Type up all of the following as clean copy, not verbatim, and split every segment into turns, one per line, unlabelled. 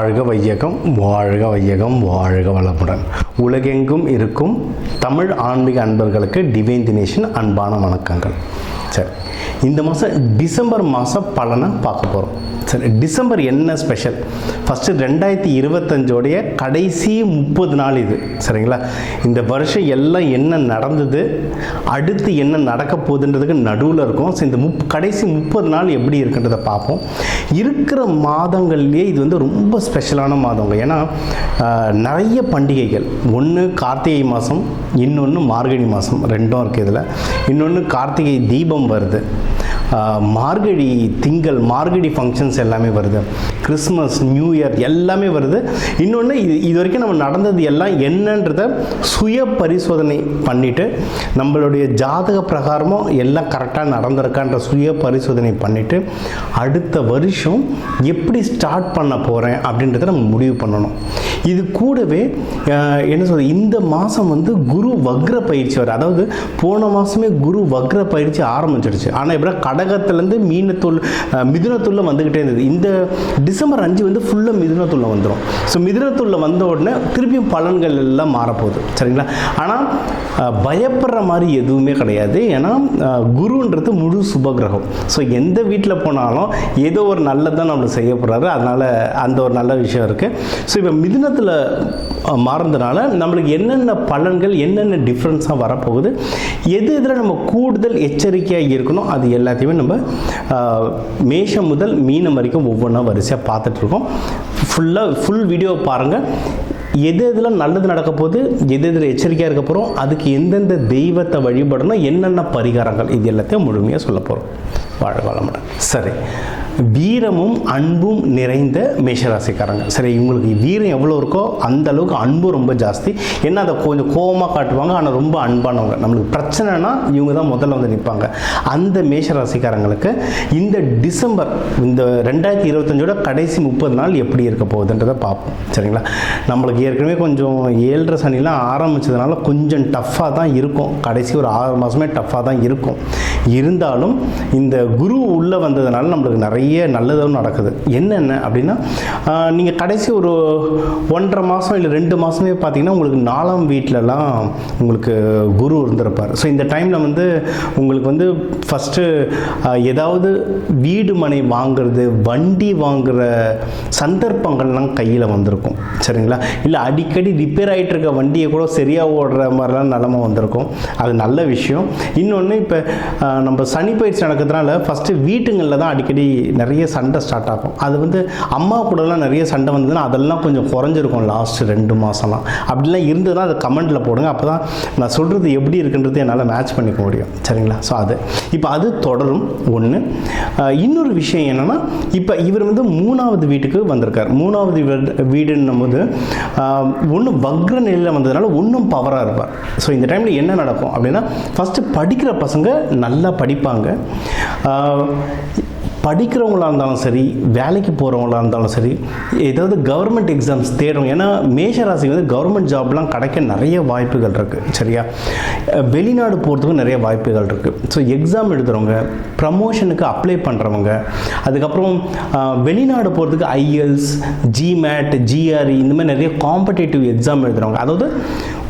வாழ்க வையகம், வாழ்க வையகம், வாழ்க வளமுடன். உலகெங்கும் இருக்கும் தமிழ் ஆன்மீக அன்பர்களுக்கு டிவைன் தினேஷன் அன்பான வணக்கங்கள். சரி, இந்த மாதம் டிசம்பர் மாத பலனை பார்க்க போகிறோம். சரி, டிசம்பர் என்ன ஸ்பெஷல்? ஃபஸ்ட்டு 2025 கடைசி 30 நாள் இது. சரிங்களா? இந்த வருஷம் எல்லாம் என்ன நடந்தது, அடுத்து என்ன நடக்க போகுதுன்றதுக்கு நடுவில் இருக்கும். ஸோ இந்த கடைசி 30 நாள் எப்படி இருக்குன்றதை பார்ப்போம். இருக்கிற மாதங்கள்லேயே இது வந்து ரொம்ப ஸ்பெஷலான மாதங்க. ஏன்னா நிறைய பண்டிகைகள், ஒன்று கார்த்திகை மாதம், இன்னொன்று மார்கழி மாதம், ரெண்டும் இருக்குது இதில். இன்னொன்று கார்த்திகை தீபம் வருது, மார்கழி திங்கள், மார்கழி ஃபங்க்ஷன்ஸ் எல்லாமே வருது, கிறிஸ்மஸ், நியூ இயர் எல்லாமே வருது. இன்னொன்று இது வரைக்கும் நம்ம நடந்தது எல்லாம் என்னன்றதை சுய பரிசோதனை பண்ணிவிட்டு, நம்மளுடைய ஜாதக பிரகாரமும் எல்லாம் கரெக்டாக நடந்திருக்கான்ற சுய பரிசோதனை பண்ணிவிட்டு, அடுத்த வருஷம் எப்படி ஸ்டார்ட் பண்ண போகிறேன் அப்படின்றத நம்ம முடிவு பண்ணணும். இது கூடவே என்ன சொல்கிறது, இந்த மாதம் வந்து குரு வக்ர பயிற்சி வரும். அதாவது போன மாதமே குரு வக்ர பயிற்சி ஆரம்பிச்சிடுச்சு. ஆனால் இப்போ கடகத்துலேருந்து மிதுனத்துள்ள வந்துக்கிட்டே இருந்தது. இந்த டிசம்பர் 5 வந்து ஃபுல்லாக மிதுனத்துள்ள வந்துடும். ஸோ மிதுனத்துள்ள வந்த உடனே திருப்பியும் பலன்கள் எல்லாம் மாறப்போகுது. சரிங்களா? ஆனால் பயப்படுற மாதிரி எதுவுமே கிடையாது. ஏன்னா குருன்றது முழு சுபகிரகம். ஸோ எந்த வீட்டில் போனாலும் ஏதோ ஒரு நல்லதான் நம்மளுக்கு செய்ய போகிறாரு. அதனால் அந்த ஒரு நல்ல விஷயம் இருக்குது. ஸோ இப்போ மிதுனத்தில் மாறதுனால நம்மளுக்கு என்னென்ன பலன்கள், என்னென்ன டிஃப்ரென்ஸாக வரப்போகுது, எதில் நம்ம கூடுதல் எச்சரிக்கையாக இருக்கணும், அது எல்லாத்தையுமே நம்ம மேஷம் முதல் மீனம் வரைக்கும் ஒவ்வொன்றா வரிசையாக பார்த்துட்ருக்கோம். ஃபுல் வீடியோ பாருங்கள். எதில் நல்லது நடக்க போகுது, எதில் எச்சரிக்கையாக இருக்க போகிறோம், அதுக்கு எந்தெந்த தெய்வத்தை வழிபடணும், என்னென்ன பரிகாரங்கள், இது எல்லாத்தையும் முழுமையாக சொல்ல போகிறோம். வாழ வளமுடன். சரி, வீரமும் அன்பும் நிறைந்த மேஷராசிக்காரங்க. சரி, இவங்களுக்கு வீரம் எவ்வளோ இருக்கோ அந்த அளவுக்கு அன்பு ரொம்ப ஜாஸ்தி. ஏன்னா அதை கொஞ்சம் கோபமாக காட்டுவாங்க, ஆனால் ரொம்ப அன்பானவங்க. நம்மளுக்கு பிரச்சனைனா இவங்க தான் முதல்ல வந்து நிற்பாங்க. அந்த மேஷராசிக்காரங்களுக்கு இந்த டிசம்பர், இந்த 2025 கடைசி 30 நாள் எப்படி இருக்க போகுதுன்றதை பார்ப்போம். சரிங்களா? நம்மளுக்கு ஏற்கனவே கொஞ்சம் 7.5 சனிலாம் ஆரம்பித்ததுனால கொஞ்சம் டஃப்பாக தான் இருக்கும். கடைசி ஒரு 6 மாதமே டஃப்பாக தான் இருக்கும். இருந்தாலும் இந்த குரு உள்ளே வந்ததுனால நம்மளுக்கு நிறைய நல்லதும் நடக்குது. என்னென்ன அப்படின்னா, நீங்கள் கடைசி ஒரு 1.5 மாதம் இல்லை 2 மாதமே பார்த்தீங்கன்னா உங்களுக்கு 4ஆம் வீட்டிலலாம் உங்களுக்கு குரு இருந்திருப்பார். ஸோ இந்த டைமில் வந்து உங்களுக்கு வந்து ஃபஸ்ட்டு ஏதாவது வீடு மனை வாங்குறது, வண்டி வாங்குகிற சந்தர்ப்பங்கள்லாம் கையில் வந்திருக்கும். சரிங்களா? இல்லை அடிக்கடி ரிப்பேர் ஆகிட்டு இருக்க வண்டியை கூட சரியாக ஓடுற மாதிரிலாம் நிலமை வந்திருக்கும். அது நல்ல விஷயம். இன்னொன்று, இப்போ நம்ம சனி பயிற்சி நடக்கிறதுனால ஃபஸ்ட்டு வீட்டுங்களில் தான் அடிக்கடி நிறைய சண்டை ஸ்டார்ட் ஆகும். அது வந்து அம்மா கூடலாம் நிறைய சண்டை வந்ததுன்னா அதெல்லாம் கொஞ்சம் குறைஞ்சிருக்கும் லாஸ்ட்டு 2 மாதம்லாம். அப்படிலாம் இருந்ததுன்னா அதை கமெண்ட்டில் போடுங்க. அப்போ தான் நான் சொல்கிறது எப்படி இருக்குன்றது என்னால் மேட்ச் பண்ணிக்க முடியும். சரிங்களா? ஸோ இப்போ அது தொடரும். ஒன்று. இன்னொரு விஷயம் என்னென்னா, இப்போ இவர் வந்து 3ஆவது வீட்டுக்கு வந்திருக்கார். 3ஆவது வீடுன்னும் போது ஒன்று வக்ர நிலையில் வந்ததுனால ஒன்றும் பவராக இருப்பார். ஸோ இந்த டைமில் என்ன நடக்கும் அப்படின்னா, ஃபஸ்ட்டு படிக்கிற பசங்க நல்லா படிப்பாங்க. படிக்கிறவங்களாக இருந்தாலும் சரி, வேலைக்கு போகிறவங்களாக இருந்தாலும் சரி, ஏதாவது கவர்மெண்ட் எக்ஸாம்ஸ் தேடுறவங்க. ஏன்னா மேஷராசி வந்து கவர்மெண்ட் ஜாப்லாம் கிடைக்க நிறைய வாய்ப்புகள் இருக்குது. சரியா? வெளிநாடு போகிறதுக்கும் நிறைய வாய்ப்புகள் இருக்குது. ஸோ எக்ஸாம் எழுதுகிறவங்க, ப்ரமோஷனுக்கு அப்ளை பண்ணுறவங்க, அதுக்கப்புறம் வெளிநாடு போகிறதுக்கு IELTS, GMAT, GRE இந்த மாதிரி நிறைய காம்படேட்டிவ் எக்ஸாம் எழுதுகிறவங்க. அதாவது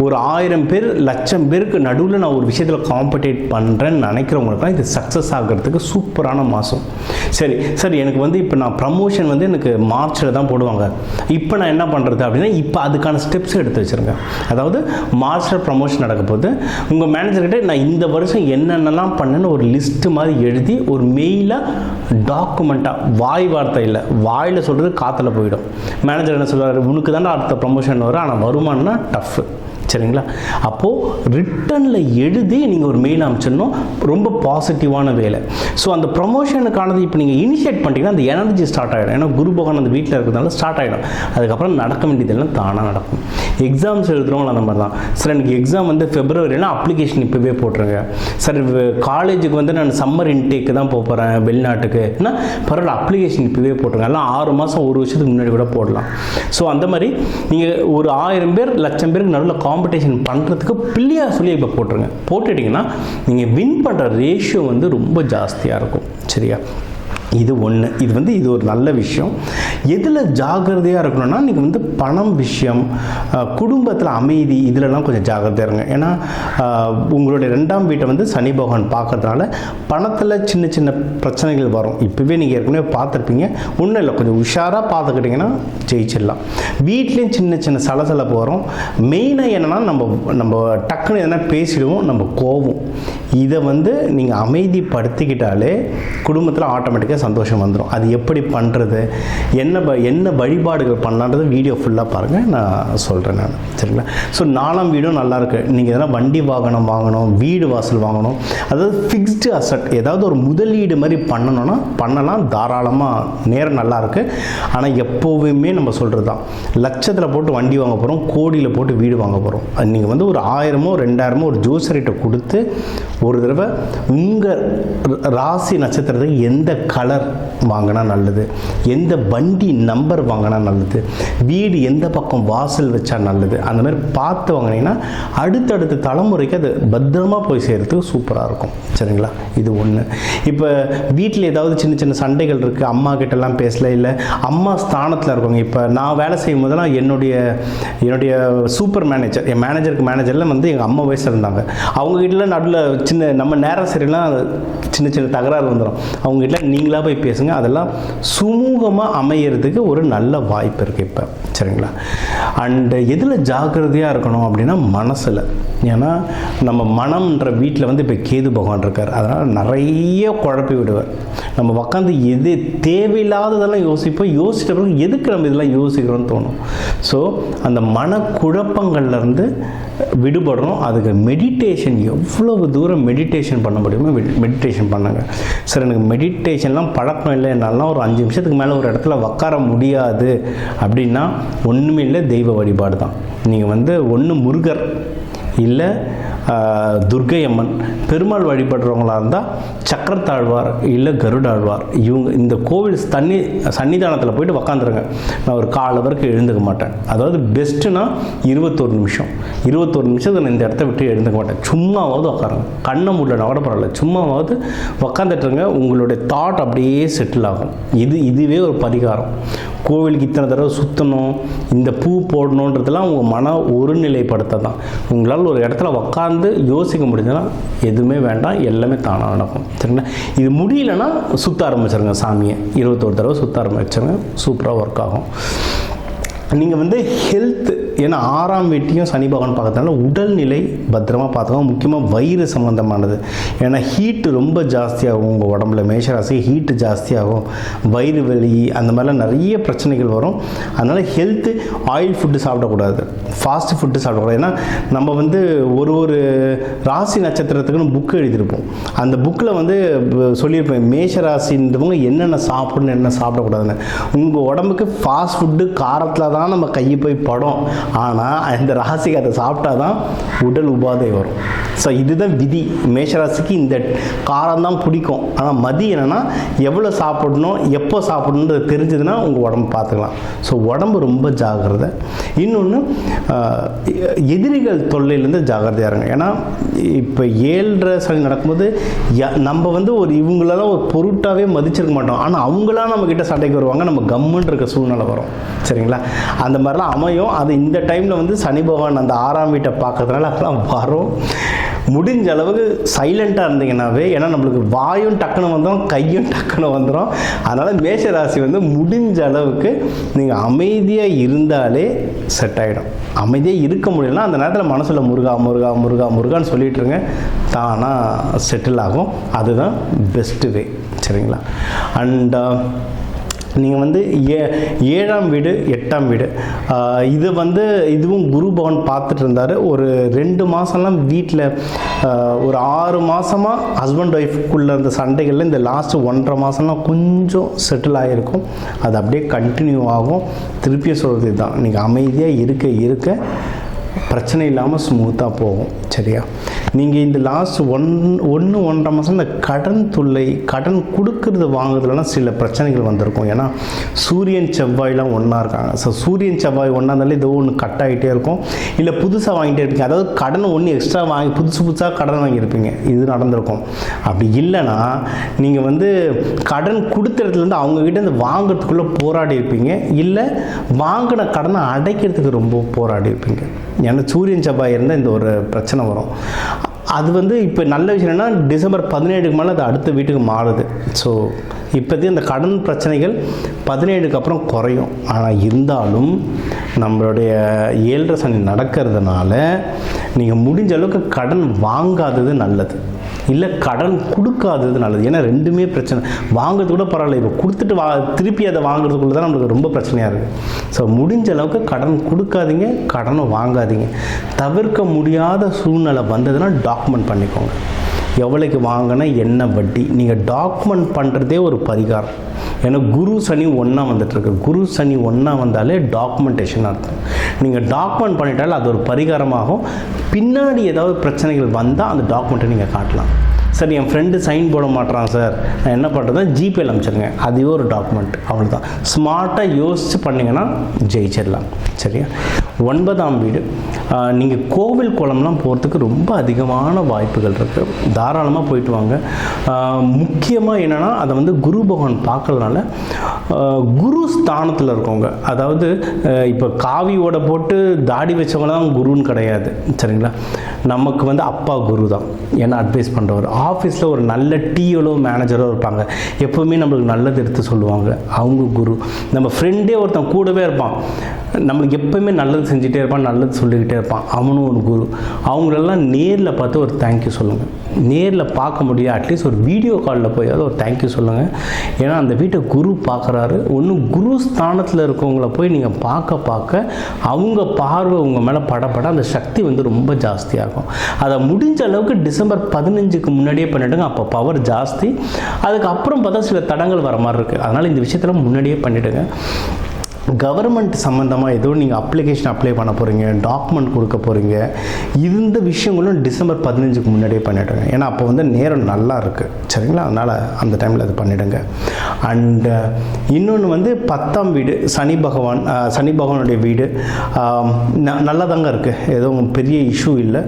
ஒரு 1000 பேர், 1,00,000 பேருக்கு நடுவில் நான் ஒரு விஷயத்தில் காம்படேட் பண்ணுறேன்னு நினைக்கிறவங்களுக்குலாம் இது சக்ஸஸ் ஆகிறதுக்கு சூப்பரான மாதம். சரி, எனக்கு வந்து இப்போ நான் ப்ரமோஷன் வந்து எனக்கு மார்ச்சில் தான் போடுவாங்க. இப்போ நான் என்ன பண்ணுறது அப்படின்னா, இப்போ அதுக்கான ஸ்டெப்ஸ் எடுத்து வச்சுருங்க. அதாவது மார்ச்சில் ப்ரமோஷன் நடக்க போது உங்கள் மேனேஜர்கிட்ட நான் இந்த வருஷம் என்னென்னலாம் பண்ணேன்னு ஒரு லிஸ்ட்டு மாதிரி எழுதி ஒரு மெயிலாக டாக்குமெண்ட்டாக, வாய் வார்த்தை இல்லை, வாயில் சொல்கிறது காற்றுல போயிடும். மேனேஜர் என்ன சொல்லுவார், உனக்கு தானே அடுத்த ப்ரமோஷன் வரும், ஆனால் வருமானம்னா டஃப்பு. சரிங்களா? அப்போது ரிட்டனில் எழுதி நீங்கள் ஒரு மெயில் அனுப்பிச்சிடணும். ரொம்ப பாசிட்டிவான வேலை. ஸோ அந்த ப்ரொமோஷனுக்கானது இப்போ நீங்கள் இனிஷியேட் பண்ணிட்டீங்கன்னா அந்த எனர்ஜி ஸ்டார்ட் ஆகிடும். ஏன்னா குரு பகவான் அந்த வீட்டில் இருக்கிறதுனால ஸ்டார்ட் ஆகிடும். அதுக்கப்புறம் நடக்க வேண்டியதெல்லாம் தானாக நடக்கும். எக்ஸாம்ஸ் எழுதுகிறவங்க அந்த மாதிரி தான். சார் எனக்கு எக்ஸாம் வந்து Februaryனா அப்ளிகேஷன் இப்போவே போட்டுருங்க. சார் காலேஜுக்கு வந்து நான் சம்மர் இன்டேக்கு தான் போகிறேன் வெளிநாட்டுக்குன்னா பரவாயில்ல, அப்ளிகேஷன் இப்போவே போட்டுருங்க. எல்லாம் 6 மாதம் 1 வருஷத்துக்கு முன்னாடி கூட போடலாம். ஸோ அந்த மாதிரி நீங்கள் ஒரு 1000 பேர் 1,00,000 பேருக்கு நடுவில் காம்படிஷன் பண்ணுறதுக்கு பிள்ளையாக சொல்லி இப்போ போட்டுருங்க. போட்டுட்டிங்கன்னா நீங்கள் வின் பண்ணுற ரேஷியோ வந்து ரொம்ப ஜாஸ்தியாக இருக்கும். சரியா? இது ஒன்று. இது ஒரு நல்ல விஷயம். எதில் ஜாக்கிரதையாக இருக்கணும்னா, நீங்கள் பணம் விஷயம், குடும்பத்தில் அமைதி, இதிலலாம் கொஞ்சம் ஜாக்கிரதையாக இருங்க. ஏன்னா உங்களுடைய 2ஆம் வீட்டை சனி பகவான் பார்க்கறதுனால பணத்தில் சின்ன சின்ன பிரச்சனைகள் வரும். இப்போவே நீங்கள் ஏற்கனவே பார்த்துருப்பீங்க. ஒன்றும் இல்லை, கொஞ்சம் உஷாராக பார்த்துக்கிட்டிங்கன்னா ஜெயிச்சிடலாம். வீட்லேயும் சின்ன சின்ன சலசலப்பு வரும். மெயினாக என்னென்னா, நம்ம டக்குன்னு எதனா பேசிடுவோம், நம்ம கோபம். இதை நீங்கள் அமைதிப்படுத்திக்கிட்டாலே குடும்பத்தில் ஆட்டோமேட்டிக்காக சந்தோஷம் வந்துடும். அது எப்படி பண்ணுறது, என்ன வழிபாடுகள் பண்ணலான்றது வீடியோ ஃபுல்லாக பாருங்கள், நான் சொல்கிறேன் நான். சரிங்களா? ஸோ 4ஆம் வீடும் நல்லாயிருக்கு. நீங்கள் எதனா வண்டி வாகனம் வாங்கணும், வீடு வாசல் வாங்கணும், அதாவது ஃபிக்ஸ்டு அசட் ஏதாவது ஒரு முதலீடு மாதிரி பண்ணணும்னா பண்ணலாம், தாராளமாக நேரம் நல்லாயிருக்கு. ஆனால் எப்போவுமே நம்ம சொல்கிறது தான், லட்சத்தில் போட்டு வண்டி வாங்க போகிறோம், கோடியில் போட்டு வீடு வாங்க போகிறோம். அது நீங்கள் ஒரு 1000மோ 2000மோ ஒரு ஜோசரிட்ட கொடுத்து ஒரு தடவை உங்கள் ராசி நட்சத்திரத்துக்கு எந்த கலர் வாங்கினா நல்லது, எந்த வண்டி நம்பர் வாங்கினா நல்லது, வீடு எந்த பக்கம் வாசல் வச்சா நல்லது, அந்த மாதிரி பார்த்து வாங்கினீங்கன்னா அடுத்தடுத்த தலைமுறைக்கு அது பத்திரமா போய் சேர்கிறதுக்கு சூப்பராக இருக்கும். சரிங்களா? இது ஒன்று. இப்போ வீட்டில் ஏதாவது சின்ன சின்ன சண்டைகள் இருக்குது, அம்மா கிட்டலாம் பேசல, இல்லை அம்மா ஸ்தானத்தில் இருக்கவங்க. இப்போ நான் வேலை செய்யும் போதெல்லாம் என்னுடைய சூப்பர் மேனேஜர், என் மேனேஜரில் எங்கள் அம்மா வயசில் இருந்தாங்க. அவங்ககிட்ட நடுவில் சின்ன நம்ம நேரம் சரிலாம் சின்ன சின்ன தகராறு வந்துடும். அவங்ககிட்ட நீங்களாக போய் பேசுங்க, அதெல்லாம் சுமூகமாக அமையிறதுக்கு ஒரு நல்ல வாய்ப்பு இருக்குது இப்போ. சரிங்களா? அண்டு எதில் ஜாக்கிரதையாக இருக்கணும் அப்படின்னா மனசில். ஏன்னா நம்ம மனம்ன்ற வீட்டில் இப்போ கேது பகவான் இருக்கார். அதனால் நிறைய குழப்பி விடுவார். நம்ம உட்காந்து எது தேவையில்லாததெல்லாம் யோசித்த பிறகு எதுக்கு நம்ம இதெல்லாம் யோசிக்கிறோன்னு தோணும். ஸோ அந்த மனக்குழப்பங்கள்லேருந்து விடுபடணும். அதுக்கு மெடிடேஷன், எவ்வளவு தூரம் மெடிடேஷன் பண்ண முடியுமோ மெடிடேஷன் பண்ணுங்க. சார் எனக்கு மெடிடேஷன்லாம் பழக்கம் இல்லை, என்னாலாம் ஒரு 5 நிமிஷத்துக்கு மேலே ஒரு இடத்துல உட்கார முடியாது அப்படின்னா ஒன்றுமே இல்லை, தெய்வ வழிபாடு தான். நீங்கள் ஒன்று முருகர், இல்லை துர்க்கை அம்மன், பெருமாள் வழிபடுறவங்களாக இருந்தால் சக்கரத்தாழ்வார் இல்லை கருடாழ்வார், இவங்க இந்த கோவில் சன்னிதானத்தில் போயிட்டு உக்காந்துருங்க. நான் ஒரு 1/4 வரைக்கும் எழுந்துக்க மாட்டேன். அதாவது பெஸ்ட்டுனா 21 நிமிஷம். 21 நிமிஷத்துக்கு நான் இந்த இடத்த விட்டு எழுந்துக்க மாட்டேன். சும்மாவது உட்காருங்க, கண்ணை மூடலனா கூட பரவாயில்ல, சும்மாவது உக்காந்துட்டுருங்க. உங்களுடைய தாட் அப்படியே செட்டில் ஆகும். இதுவே ஒரு பரிகாரம். கோவிலுக்கு இத்தனை தடவை சுற்றணும், இந்த பூ போடணுன்றதெல்லாம் உங்கள் மன ஒருநிலைப்படுத்த தான். உங்களால் ஒரு இடத்துல உட்காந்து யோசிக்க முடிஞ்சதுன்னா எதுவுமே வேண்டாம், எல்லாமே தானாக நடக்கும். சரிங்களா? இது முடியலன்னா சுற்ற ஆரம்பிச்சிருங்க சாமியை. 21 தடவை சுற்ற ஆரம்பிச்சிருங்க, சூப்பராக ஒர்க் ஆகும். நீங்கள் ஹெல்த்து, ஏன்னா 6ஆம் வீட்டையும் சனி பகவான் பார்க்கறதுனால உடல்நிலை பத்திரமா பார்த்துக்கோங்க. முக்கியமாக வயிறு சம்மந்தமானது. ஏன்னா ஹீட்டு ரொம்ப ஜாஸ்தியாகும் உங்கள் உடம்புல. மேஷராசி ஹீட்டு ஜாஸ்தியாகும், வயிறு வலி, அந்த மாதிரிலாம் நிறைய பிரச்சனைகள் வரும். அதனால் ஹெல்த்து, ஆயில் ஃபுட்டு சாப்பிடக்கூடாது, ஃபாஸ்ட் ஃபுட்டு சாப்பிடக்கூடாது. ஏன்னா நம்ம ஒரு ராசி நட்சத்திரத்துக்குன்னு புக்கு எழுதியிருப்போம். அந்த புக்கில் சொல்லியிருப்பேன் மேஷராசின்றவங்க என்னென்ன சாப்பிடணும், என்ன சாப்பிடக்கூடாதுன்னு. உங்கள் உடம்புக்கு ஃபாஸ்ட் ஃபுட்டு காரத்தில் தான் நம்ம கையை போய் படும். ஆனால் இந்த ராசிக்கு அதை சாப்பிட்டா தான் உடல் உபாதை வரும். ஸோ இதுதான் விதி. மேஷராசிக்கு இந்த காரம் தான் பிடிக்கும். ஆனால் மதி என்னென்னா எவ்வளோ சாப்பிடணும், எப்போ சாப்பிடணுன்றது தெரிஞ்சதுன்னா உங்கள் உடம்பு பார்த்துக்கலாம். ஸோ உடம்பு ரொம்ப ஜாக்கிரதை. இன்னொன்று, எதிரிகள் தொல்லையிலேருந்து ஜாக்கிரதையாக இருங்க. ஏன்னா இப்போ 7.5 சனி நடக்கும்போது நம்ம ஒரு இவங்களெல்லாம் ஒரு பொருட்டாகவே மதிச்சிருக்க மாட்டோம். ஆனால் அவங்களாம் நம்மக்கிட்ட சண்டைக்கு வருவாங்க, நம்ம கம்முன்னு இருக்க சூழ்நிலை வரும். சரிங்களா? அந்த மாதிரிலாம் அமையும். அது இந்த டைமில் சனி பகவான் அந்த 6ஆம் வீட்டை பார்க்கறதுனால அதெல்லாம் வரும். முடிஞ்ச அளவுக்கு சைலண்ட்டாக இருந்தீங்கன்னாவே, ஏன்னா நம்மளுக்கு வாயும் டக்குன்னு வந்துடும், கையும் டக்குன்னு வந்துடும். அதனால் மேஷராசி முடிஞ்ச அளவுக்கு நீங்கள் அமைதியாக இருந்தாலே செட் ஆகிடும். அமைதியாக இருக்க முடியலன்னா அந்த நேரத்தில் மனசில் முருகா முருகா முருகா முருகான்னு சொல்லிட்டுருங்க, தானாக செட்டில் ஆகும். அதுதான் பெஸ்ட்டு வே. சரிங்களா? அண்ட் நீங்கள் 7ஆம் வீடு 8ஆம் வீடு இது இதுவும் குரு பகவான் பார்த்துட்டு இருந்தார். ஒரு 2 மாதம்லாம் வீட்டில், ஒரு 6 மாதமாக ஹஸ்பண்ட் ஒய்ஃப்குள்ளே இருந்த சண்டைகளில் இந்த லாஸ்ட்டு 1.5 மாதம்லாம் கொஞ்சம் செட்டில் ஆகிருக்கும். அது அப்படியே கண்டினியூ ஆகும். திருப்பியும் சொல்கிறது தான், நீங்கள் அமைதியாக இருக்க பிரச்சனை இல்லாமல் ஸ்மூத்தாக போகும். சரியா? நீங்கள் இந்த லாஸ்ட் 1.5 மாதம் இந்த கடன் தொல்லை, கடன் கொடுக்கறது வாங்குறதுலாம் சில பிரச்சனைகள் வந்திருக்கும். ஏன்னா சூரியன் செவ்வாயெலாம் ஒன்றா இருக்காங்க. ஸோ சூரியன் செவ்வாய் ஒன்றா இருந்தாலே ஏதோ ஒன்று கட் ஆகிட்டே இருக்கும், இல்லை புதுசாக வாங்கிட்டே இருப்பீங்க. அதாவது கடன் ஒன்று எக்ஸ்ட்ரா வாங்கி புதுசாக கடன் வாங்கியிருப்பீங்க, இது நடந்திருக்கும். அப்படி இல்லைன்னா நீங்கள் வந்து கடன் கொடுத்த இடத்துலேருந்து அவங்கக்கிட்ட இருந்து வாங்குறதுக்குள்ளே போராடி இருப்பீங்க, இல்லை வாங்கின கடனை அடைக்கிறதுக்கு ரொம்ப போராடி இருப்பீங்க. ஏன்னா சூரியன் செவ்வாய் இருந்தால் இந்த ஒரு பிரச்சனை வரும். அது வந்து இப்போ நல்ல விஷயம் என்னன்னா டிசம்பர் 17க்கு மேலே அது அடுத்த வீட்டுக்கு மாறுது. ஸோ இப்போதைக்கு அந்த கடன் பிரச்சனைகள் 17க்கு அப்புறம் குறையும். ஆனால் இருந்தாலும் நம்மளுடைய 7.5 சனி நடக்கிறதுனால நீங்கள் முடிஞ்ச அளவுக்கு கடன் வாங்காதது நல்லது, இல்லை கடன் கொடுக்காதது நல்லது. ஏன்னா ரெண்டுமே பிரச்சனை. வாங்குறது கூட பரவாயில்ல, இப்போ கொடுத்துட்டு திருப்பி அதை வாங்குறதுக்குள்ள தான் நம்மளுக்கு ரொம்ப பிரச்சனையாக இருக்குது. ஸோ முடிஞ்ச அளவுக்கு கடன் கொடுக்காதீங்க, கடனை வாங்காதீங்க. தவிர்க்க முடியாத சூழ்நிலை வந்ததுன்னா டாக்குமெண்ட் பண்ணிக்கோங்க. எவ்வளோக்கு வாங்கினா என்ன வட்டி, நீங்கள் டாக்குமெண்ட் பண்ணுறதே ஒரு பரிகாரம். ஏன்னா குரு சனி ஒன்றா வந்துட்டுருக்கு. குரு சனி ஒன்றா வந்தாலே டாக்குமெண்டேஷன் அர்த்தம். நீங்கள் டாக்குமெண்ட் பண்ணிட்டாலும் அது ஒரு பரிகாரமாகும். பின்னாடி ஏதாவது பிரச்சனைகள் வந்தால் அந்த டாக்குமெண்ட்டை நீங்கள் காட்டலாம். சார் என் ஃப்ரெண்டு சைன் போட மாட்டேறான் சார், நான் என்ன பண்ணுறதுனா ஜிபேல அனுப்பிச்சிருங்க, அதுவே ஒரு டாக்குமெண்ட். அவ்வளோதான். ஸ்மார்ட்டாக யோசித்து பண்ணிங்கன்னா ஜெயிச்சிடலாம். சரியா? 9ஆம் வீடு, நீங்கள் கோவில் குளம்லாம் போகிறதுக்கு ரொம்ப அதிகமான வாய்ப்புகள் இருக்குது. தாராளமாக போயிட்டு வாங்க. முக்கியமாக என்னென்னா அதை வந்து குரு பகவான் பார்க்கறதுனால குரு ஸ்தானத்தில் இருக்கவங்க, அதாவது இப்போ காவியோட போட்டு தாடி வச்சவங்க தான் குருன்னு கிடையாது. சரிங்களா? நமக்கு வந்து அப்பா குரு தான். ஏன்னா அட்வைஸ் பண்ணுறவர். ஆஃபீஸில் ஒரு நல்ல டிஓலோ மேனேஜரோ இருப்பாங்க, எப்போவுமே நம்மளுக்கு நல்லது எடுத்து சொல்லுவாங்க, அவங்க குரு. நம்ம ஃப்ரெண்டே ஒருத்தன் கூடவே இருப்பான், நம்மளுக்கு எப்போவுமே நல்லது செஞ்சுட்டே இருப்பான், நல்லது சொல்லிக்கிட்டே இருப்பான், அவனும் ஒரு குரு. அவங்களெல்லாம் நேரில் பார்த்து ஒரு தேங்க்யூ சொல்லுங்கள். நேரில் பார்க்க முடியாது, அட்லீஸ்ட் ஒரு வீடியோ காலில் போய் ஒரு தேங்க்யூ சொல்லுங்கள். ஏன்னா அந்த வீட்டை குரு பார்க்குறாரு. ஒன்றும் குரு ஸ்தானத்தில் இருக்கவங்கள போய் நீங்கள் பார்க்க அவங்க பார்வை உங்கள் மேலே படப்பட அந்த சக்தி வந்து ரொம்ப ஜாஸ்தியாகும். அதை முடிஞ்ச அளவுக்கு டிசம்பர் 15க்கு முன்னாடியே பண்ணிவிடுங்க. அப்போ பவர் ஜாஸ்தி. அதுக்கப்புறம் பார்த்தா சில தடங்கள் வர மாதிரி இருக்குது. அதனால் இந்த விஷயத்தில் முன்னாடியே பண்ணிவிடுங்க. கவர்மெண்ட் சம்மந்தமாக ஏதோ நீங்கள் அப்ளிகேஷன் அப்ளை பண்ண போகிறீங்க, டாக்குமெண்ட் கொடுக்க போகிறீங்க, இந்த விஷயங்களும் டிசம்பர் 15க்கு முன்னாடியே பண்ணிவிடுங்க. ஏன்னா அப்போ வந்து நேரம் நல்லா இருக்குது. சரிங்களா? அதனால் அந்த டைமில் அது பண்ணிவிடுங்க. அண்ட் இன்னொன்று வந்து 10ஆம் வீடு சனி பகவானுடைய வீடு நல்லா தாங்க இருக்குது, எதுவும் பெரிய இஷ்யூ இல்லை.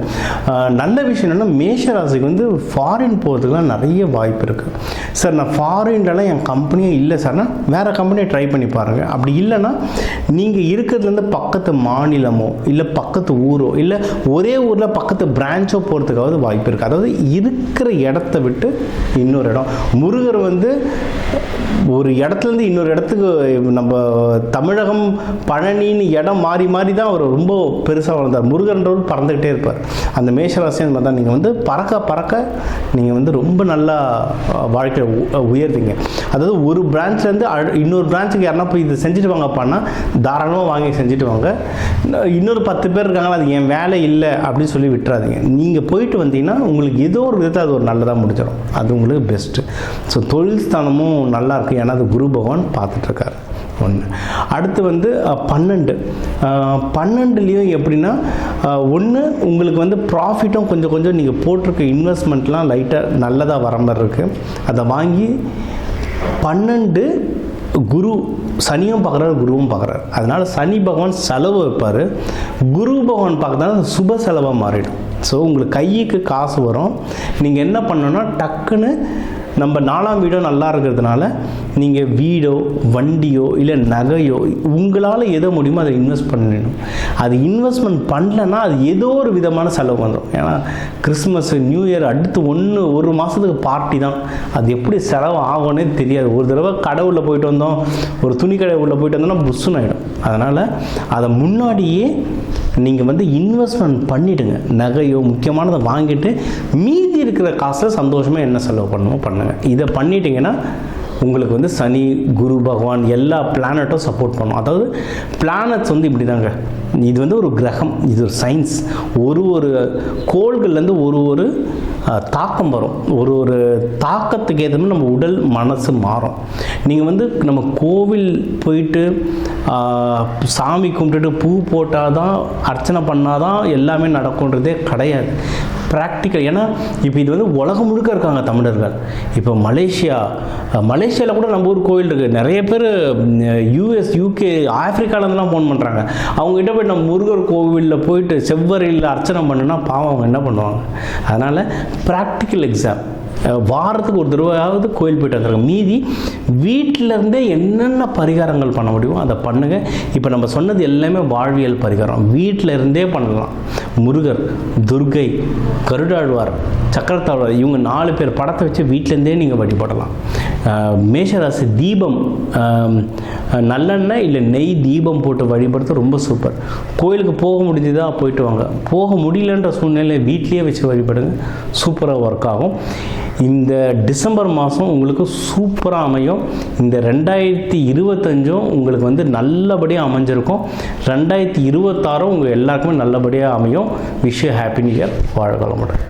நல்ல விஷயம் என்னென்னா மேஷராசிக்கு வந்து ஃபாரின் போகிறதுக்குலாம் நிறைய வாய்ப்பு இருக்குது. சார் நான் ஃபாரின்லலாம் என் கம்பெனியே இல்லை சார்னா வேறு கம்பெனியை ட்ரை பண்ணி பாருங்கள். அப்படி இல்லைன்னா நீங்கள் இருக்கிறதுலேருந்து பக்கத்து மாநிலமோ இல்லை பக்கத்து ஊரோ இல்லை ஒரே ஊரில் பக்கத்து பிரான்ச்சோ போகிறதுக்காவது வாய்ப்பு இருக்குது. அதாவது இருக்கிற இடத்த விட்டு இன்னொரு இடம். முருகர் வந்து ஒரு இடத்துலேருந்து இன்னொரு இடத்துக்கு, நம்ம தமிழகம் பழனின்னு இடம் மாறி மாறி தான் அவர் ரொம்ப பெருசாக வளர்ந்தார். முருகன்றவர் பறந்துக்கிட்டே இருப்பார். அந்த மேஷராசி அந்த மாதிரி தான். நீங்கள் வந்து பறக்க நீங்கள் வந்து ரொம்ப நல்லா வாழ்க்கையை உயர்வீங்க. அதாவது ஒரு பிரான்ச்லேருந்து இன்னொரு பிரான்ச்சுக்கு யாருன்னா போய் இது செஞ்சுட்டு வாங்கப்பான்னா தாராளமாக வாங்கி செஞ்சுட்டு வாங்க. இன்னொரு 10 பேர் இருக்காங்களா, அது என் வேலை இல்லை அப்படின்னு சொல்லி விட்டுறாதீங்க. நீங்கள் போயிட்டு வந்தீங்கன்னா உங்களுக்கு ஏதோ ஒரு விதத்தை அது ஒரு நல்லதாக முடிச்சிடும். அது உங்களுக்கு பெஸ்ட்டு. ஸோ தொழில் ஸ்தானமும் நல்லா இருக்குது. ஏன்னா அது குரு பகவான் பார்த்துட்ருக்காரு. ஒன்று. அடுத்து வந்து 12லேயும் எப்படின்னா ஒன்று உங்களுக்கு வந்து ப்ராஃபிட்டும் கொஞ்சம் நீங்கள் போட்டிருக்க இன்வெஸ்ட்மெண்ட்லாம் லைட்டாக நல்லதாக வர மாதிரி இருக்குது. அதை வாங்கி 12 குரு சனியும் பார்க்குறாரு, குருவும் பார்க்குறாரு. அதனால் சனி பகவான் செலவு வைப்பார், குரு பகவான் பார்க்கறதுனால சுப செலவாக மாறிடும். ஸோ உங்களுக்கு கைக்கு காசு வரும். நீங்கள் என்ன பண்ணணும்னா டக்குன்னு நம்ம 4ஆம் வீடோ நல்லா இருக்கிறதுனால நீங்கள் வீடோ வண்டியோ இல்லை நகையோ உங்களால் எதை முடியுமோ அதை இன்வெஸ்ட் பண்ணிடணும். அது இன்வெஸ்ட்மெண்ட் பண்ணலன்னா அது ஏதோ ஒரு விதமான செலவு வந்துடும். ஏன்னா கிறிஸ்மஸ் நியூ இயர் அடுத்து ஒரு மாதத்துக்கு பார்ட்டி தான். அது எப்படி செலவு ஆகும்னே தெரியாது. ஒரு தடவை கடை உள்ள போயிட்டு வந்தோம், ஒரு துணி கடை உள்ள போயிட்டு வந்தோம்னா புஷ்ஷுன்னு ஆகிடும். அதனால் அதை முன்னாடியே நீங்கள் வந்து இன்வெஸ்ட்மெண்ட் பண்ணிவிடுங்க. நகையோ முக்கியமானதை வாங்கிட்டு மீதி இருக்கிற காசில் சந்தோஷமாக என்ன செலவு பண்ணணுமோ பண்ணுங்கள். இதை பண்ணிட்டீங்கன்னா உங்களுக்கு வந்து சனி குரு பகவான் எல்லா பிளானட்டும் சப்போர்ட் பண்ணும். அதாவது பிளானட்ஸ் வந்து இப்படி தாங்க, இது வந்து ஒரு கிரகம், இது ஒரு சயின்ஸ். ஒரு கோள்கள்லேருந்து ஒரு தாக்கம் வரும். ஒரு தாக்கத்துக்கு ஏற்ற மாதிரி நம்ம உடல் மனசு மாறும். நீங்கள் வந்து நம்ம கோவில் போயிட்டு சாமி கும்பிட்டுட்டு பூ போட்டால் தான் அர்ச்சனை பண்ணால் தான் எல்லாமே நடக்கும்ன்றதே கிடையாது. ப்ராக்டிக்கல். ஏன்னா இப்போ இது வந்து உலகம் முழுக்க இருக்காங்க தமிழர்கள். இப்போ மலேசியாவில் கூட நம்ம ஊர் கோயில் இருக்குது. நிறைய பேர் US UK ஆப்பிரிக்காவிலேருந்துலாம் ஃபோன் பண்ணுறாங்க. அவங்ககிட்ட போய் நம்ம முருகர் கோவிலில் போயிட்டு செவ்வறையில் அர்ச்சனை பண்ணுன்னா பாவம் அவங்க என்ன பண்ணுவாங்க. அதனால் ப்ராக்டிக்கல் எக்ஸாம், வாரத்துக்கு ஒரு தடவையாவது கோயில் போய்ட்டு வந்துருங்க. மீதி வீட்டிலேருந்தே என்னென்ன பரிகாரங்கள் பண்ண முடியுமோ அதை பண்ணுங்கள். இப்போ நம்ம சொன்னது எல்லாமே வாழ்வியல் பரிகாரம், வீட்டில் இருந்தே பண்ணலாம். முருகர், துர்கை, கருடாழ்வார், சக்கரத்தாழ்வார் இவங்க 4 பேர் படத்தை வச்சு வீட்டிலேருந்தே நீங்கள் வழிபடலாம். மேஷராசி தீபம், நல்லெண்ணெய் இல்லை நெய் தீபம் போட்டு வழிபடுறது ரொம்ப சூப்பர். கோயிலுக்கு போக முடிஞ்சுதா போயிட்டு வாங்க, போக முடியலன்ற சூழ்நிலை வீட்லேயே வச்சு வழிபடுங்க, சூப்பராக ஒர்க் ஆகும். இந்த டிசம்பர் மாதம் உங்களுக்கு சூப்பராக அமையும். இந்த 2025 உங்களுக்கு வந்து நல்லபடியாக அமைஞ்சிருக்கும். 2026 உங்கள் எல்லாருக்குமே நல்லபடியாக அமையும். Wish you happy new year. வாழ்க வளமுடன்.